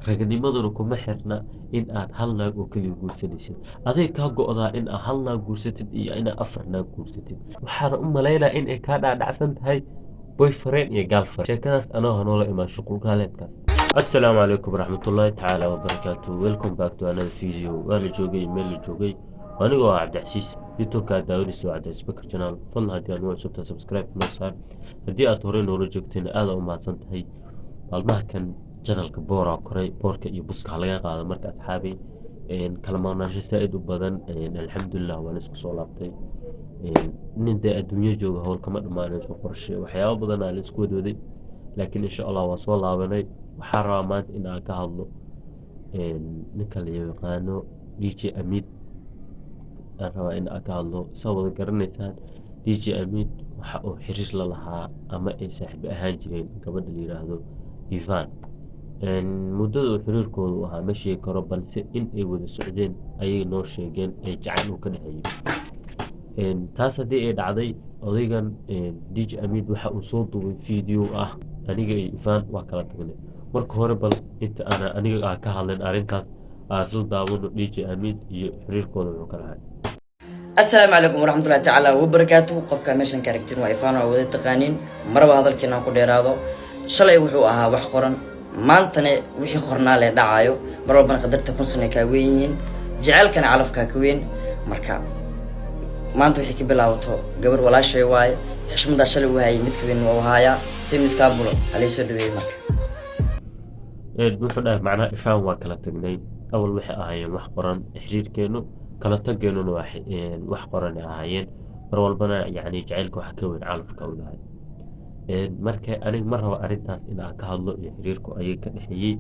raganimaduna kuma xirna in aad hal naag oo keliya guursanaysid. aday kaa go'daa in aad hal naag guursatid iyo inaad afar naag guursatid. waxaana u malaynaa in ay kaa dhaadhacsan tahay boyfriend iyo girlfriend. sheekadaas anoo hanoola imaan shuqulgaaleedkaas. السلام عليكم ورحمة الله تعالى وبركاته. ويلكم باك تو another فيديو. وانا جوجي ميل جوجي وانا هو عبد العزيز يوتيوب كا داوني سو عبد السبيكر channel. فضل هدي انواع سبتا سبسكرايب نو صار هدي اتورين ورا جوجتين aad u maadsantahay. maalmaha kan channelka boora koray boorka iyo buska laga qaado marka asxaabi kala maanasho saa'id u badan alxamdulillah waan isku soo laabtay. nin de adduunyo jooga howl kama dhamaanayso qorshe waxyaabo badan aan isku wadwaday laakiin insha Allah waa soo laabanay. waxaan rabaa maanta in aan ka hadlo ninka la yaqaano DJ Amid. aan rabaa in aan ka hadlo soo wada garanaysaan DJ Amid waxa uu xiriir la lahaa ama ay saaxiib ahaan jireen gabadha la yiraahdo Ivan. muddada uu xiriirkoodu ahaa ma sheegi karo balse in ay wada socdeen ayay noo sheegeen ee jacayl uu ka dhexeeyay. taas haddii ay dhacday odaygan DJ Amid waxa uu soo duubay video ah aniga iyo Ivan waa kala tagnay. marka hore bal inta ana aniga ka hadleen arrintaas asal daawado DJ Amid iyo xiriirkooda wuxuu ka lahaa. السلام عليكم ورحمة الله تعالى وبركاته. قفك ميشن كاركتير وإيفان وودي تقانين مرة هذا الكلام كله يرادو شلي وحوها وحقرن ما أنتني وحي خرنا له دعايو مرة بنا قدرت تكون سنة كوين جعل كان علف كوين مركب ما أنت وحكي بلاوتو قبل ولا شيء واي حشم ده شلي وهاي متكوين وهايا تيمس كابلو عليه سدوي مركب. wuxuu dhahay macnaha ifaan waa kala tagnay. awal waxay ahaayeen wax qoran xiriirkeenu kala tageenuna wax qoran ahaayeen mar walbana yani jacaylka waxa ka weyn calafka u dhahay. marka aniga mar raba arrintaas in aan ka hadlo iyo xiriirku ayay ka dhexeeyay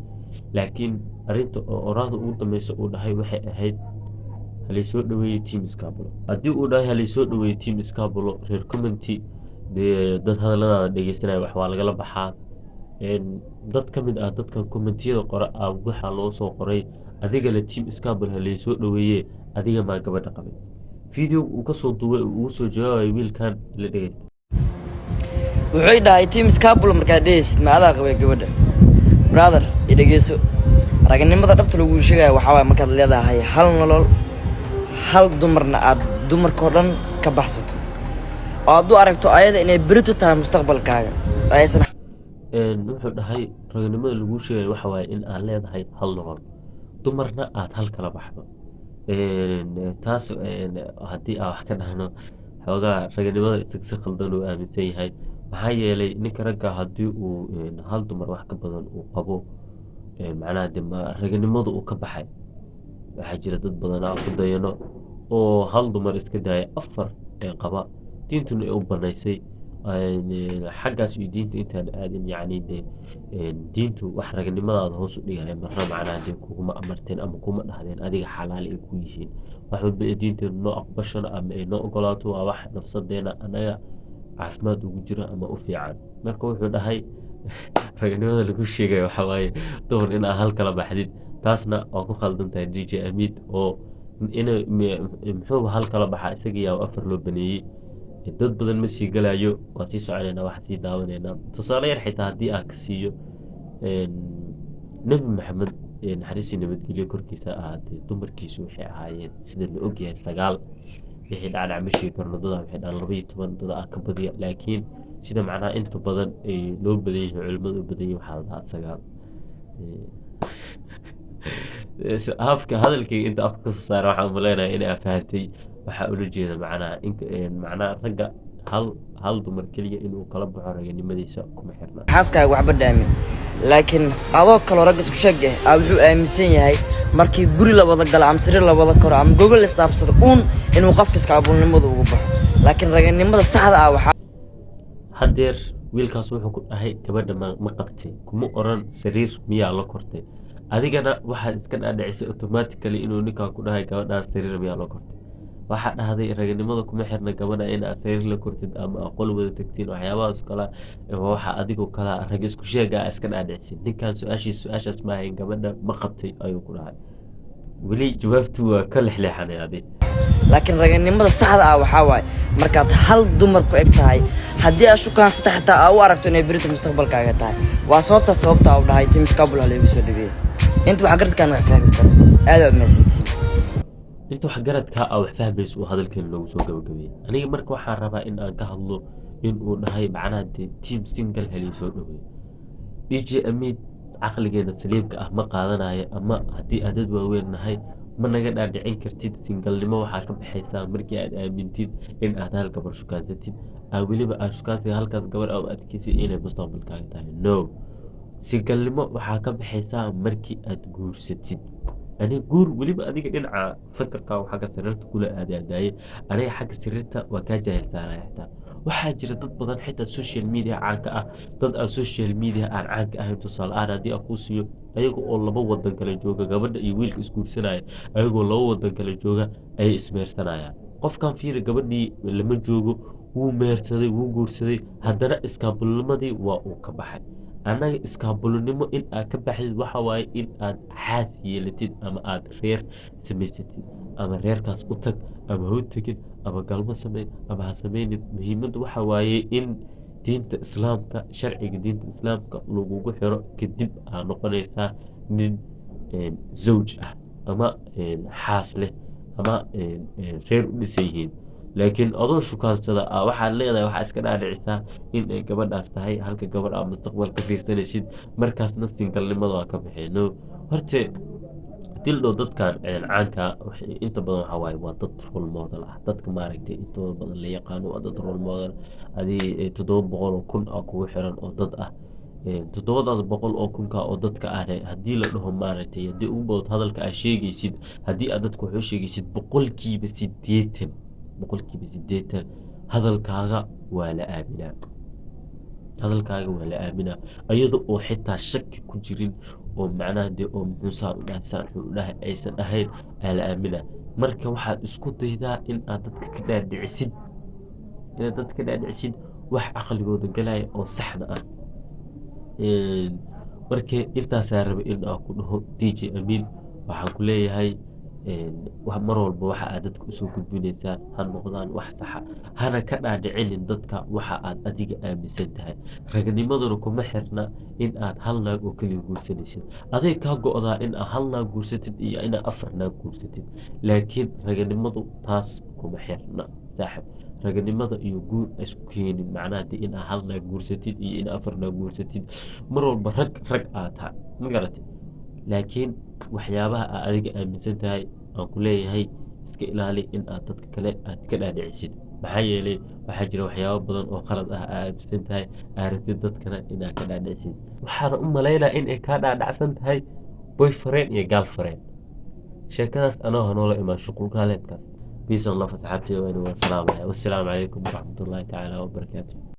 laakiin arrinta oo oraahda ugu dambaysa uu dhahay waxay ahayd halay soo dhaweeyay team iskabulo. haddii uu dhahay halay soo dhaweeyay team iskabulo reer community dad hadallada dhageysanaya wax waa lagala baxaa. dad ka mid ah dadka commentiyada qora waxa loo soo qoray adiga la team iskabul halay soo dhaweeyay adiga ma gabadha qabay. video uu ka soo duubay uu soo jawaabay wiilkan la dhageysto. wuxuu dhahay team iskabul markaa dhaysid ma adaa qabay gabadha. brother idageyso raganimada dhabta lagu sheegay waxa way markaad leedahay hal nolol hal dumarna aad dumarkoo dhan ka baxsato oo aad u aragto ayada inay berito tahay mustaqbalkaaga aysan wuxuu dhahay raganimada lagu sheegay waxa waaye in aan leedahay hal nolol dumarna aad hal kala baxdo. taas haddii aan wax ka dhahno xoogaa raganimada si khaldan uu aaminsan yahay. maxaa yeelay ninka ragga haddii uu hal dumar wax ka badan uu qabo macnaha de raganimadu uu ka baxay. waxaa jira dad badan oo ku dayano oo hal dumar iska daaya afar qaba diintuna ay u banaysay. xaggaas iyo diinta intaan aadin yani de diintu wax raganimadaada hoos u dhigaya marna macnaha de kuguma amarteen ama kuma dhahdeen adiga xalaal ay ku yihiin. wax walba ee diinteenu noo aqbashana ama ay noo ogolaato waa wax nafsadeena anaga caafimaad ugu jira ama u fiican. marka wuxuu dhahay raganimada lagu sheegay waxa waaye dumar in aad hal kala baxdid. taasna waa ku khaldan tahay DJ Amid oo muxuu hal kala baxaa isaga yaa afar loo baneeyay. dad badan ma sii galayo waa sii soconaynaa wax sii daawaneynaa. tusaale yar xitaa haddii aan ka siiyo nabi maxamed naxariisii nabadgelyo korkiisa ahaatee dumarkiisu waxay ahaayeen sida la ogyahay 9 wixii dhacdhac ma sheegi karno dadaa waxay dhaan 12 dada ka badiya laakiin sida macnaha inta badan ay loo badan yihiin culimadu badan yihiin waxaa la dhahaa 9. afka hadalkayga inta afka ka soo saara waxaan maleynayaa inay fahamtay waxa ula jeeda macnaha ragga hal dumar kaliya inuu kala baxo raganimadiisa kuma xirna. xaaskaaga waxba dhaamin laakiin adoo kale rag isku sheegay wuxuu aaminsan yahay markii guri la wada galo ama sariir la wada koro ama gogol la istaafsado inuu qofka iskaabulnimada ugu baxo laakiin raganimada saxda ah waxa hadeer wiilkaas wuxuu ku dhahay gabadha ma qabtay kuma oran sariir miyaa la kortay adigana waxaad iska dhaadhicisay automatically inuu ninkaa ku dhahay gabadhaas sariir miyaa la kortay. waxaa dhahday raganimada kuma xirna gabadha in aad sariir la kortid ama aqoon wada tagtiin waxyaabahaas kala waxa adigoo kala rag isku sheega iska dhaadhicin. ninkan su-aashaas ma ahayn gabadha ma qabtay ayuu ku dhahay. weli jawaabtu waa ka lexleexanay. laakiin raganimada saxda ah waxa waay markaad hal dumar ku eg tahay haddii aad shukaansato xitaa aad u aragto inay berito mustaqbalkaaga tahay waa sababta u dhahay team iskabul halay soo dhaweeyay. انت وحقرت كان فاهم كره هذا ما سنتين inta wax garadka ah wax fahmayso uu hadalkan loogu soo gabagabay aniga marka waxaan rabaa in aan ka hadlo in uu dhahay macnaha team single heli soo dhaweey DJ Amid caqligeena saliimka ah ma qaadanayo ama haddii aad dad waaweyn nahay ma naga dhaadhicin kartid singalnimo waxaa ka baxaysaa markii aad aamintid in aad hal gabar shukaansatid weliba aad shukaansiga halkaas gabar aad adkaysid inay mustaqbalkaaga tahay no singalnimo waxaa ka baxaysaa markii aad guursatid aniga guur weliba adiga dhinaca fakarka xagga sariirta kula aadaadaaye aniga xagga sariirta waa kaa jaahilsaanaya xitaa waxaa jira dad badan xitaa social media caanka ah dad aan social media aan caanka ahayn tusaale ahaan haddii aan kuu siiyo ayaga oo laba wadan kale jooga gabadha iyo wiilka isguursanaya ayagoo laba wadan kale jooga ayay ismeersanayaan qofkan fiiri gabadhii lama joogo wuu meersaday wuu guursaday haddana iskaabulnimadii waa uu ka baxay annaga iskaabulnimo in aad ka baxdid waxa waaye in aad xaas yeelatid ama aad reer samaysatid ama reerkaas u tag ama ha u tegin ama galmo samey ama ha samaynin muhiimaddu waxa waaye in diinta islaamka sharciga diinta islaamka lagugu xiro kadib aa noqonaysaa nin zawj ah ama xaas leh ama reer u dhisan yihiin laakiin adoo shukaansada waxaad leedahay waxaa iska dhaadhicisaa in ay gabadhaas tahay halka gabadh aad mustaqbal ka fiirsanaysid markaasna singalnimada waa ka baxeeno horte dildhow dadkan caanka inta badan waxaa waaye waa dad role model ah dadka maaragtay intooda badan la yaqaano waa dad role model adii 700,000 oo kugu xiran oo dad ah 700,000 oo kunka oo dadka ah haddii la dhaho maaragtay haddii ugu badan hadalka aad sheegaysid haddii aad dadka wax u sheegaysid boqolkiiba 80 hadalkaaga waa la aaminaa hadalkaaga waa la aaminaa iyada oo xitaa shaki ku jirin oo macnaha dee oo muxuusaa u dhahay saan wuxuu u dhahay aysan ahayn aa la aaminaa marka waxaad isku daydaa in aad dadka ka dhaadhicisid wax caqligooda galaya oo saxna ah marka intaasaa raba in aan ku dhaho DJ Amin waxaan ku leeyahay mar walba waxa aad dadka usoo gudbinaysaa ha noqdaan wax saxa hana ka dhaadhicinin dadka waxa aad adiga aaminsan tahay raganimaduna kuma xirna in aad hal naag oo keliya guursanaysid aday kaa go'daa in aad hal naag guursatid iyo inaad 4 naag guursatid laakiin raganimadu taas kuma xirna saaxib raganimada iyo guur isku keenin macnaha in aad hal naag guursatid iyo in 4 naag guursatid mar walba rag aad tahay ma garatay laakiin waxyaabaha aad adiga aaminsan tahay aan ku leeyahay iska ilaali in aad dadka kale aad ka dhaadhicisid maxaa yeelay waxaa jira waxyaabo badan oo qalad ah aad aaminsan tahay aaragtid dadkana inaad ka dhaadhicisid waxaana u malaynaa in ay kaa dhaadhacsan tahay boyfriend iyo girlfriend sheekadaas anoo hanoola imaan shuqulkaaleedkaas peace and love asxaabtay waa salaamaya wassalaamu calaykum waraxmatullaahi tacaala wabarakaatu